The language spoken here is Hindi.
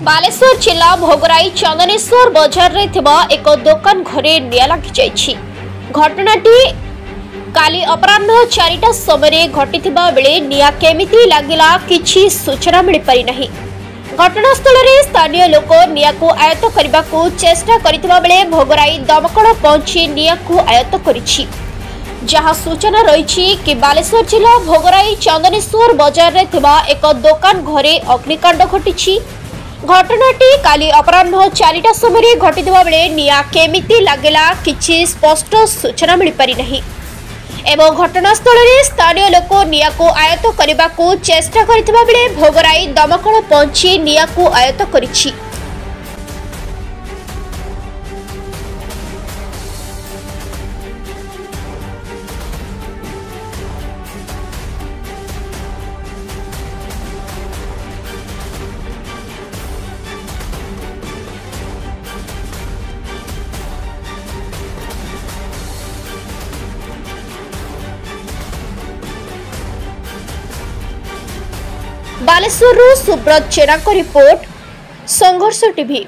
बालेश्वर जिला भोगराई चंदनेश्वर बजार रे थिबा एक दुकान घरे निया लागि जायछि। घटनाटी काली अपराह्न 4टा समय घटिथिबा बेले निया केमिति लागिला किछि सूचना मिलि पारि नाही। घटनास्थल रे स्थानीय लोक निया को आयत्त करबा को चेष्टा करिथिबा बेले भोगराई दमकल पहुंची निया को आयत्त करिछि। जहाँ सूचना रही कि बालेश्वर जिला भोगराई चंदनेश्वर बजार रे थिबा एक दुकान घरे अग्निकांड घटिछि। घटनाटी काली अपराह्न 4टा समय घटिथिबा बेले निया केमिति लागेला किछि स्पष्ट सूचना मिलि पारि नाही एवं घटनास्थल रे स्थानीय लोक निया को आयत्त करबा को चेष्टा करिथिबा बेले भोगराई दमकल पहुंची निया को आयत्त करिछि। बालेश्वर सुब्रत जेना को रिपोर्ट संघर्ष टीवी।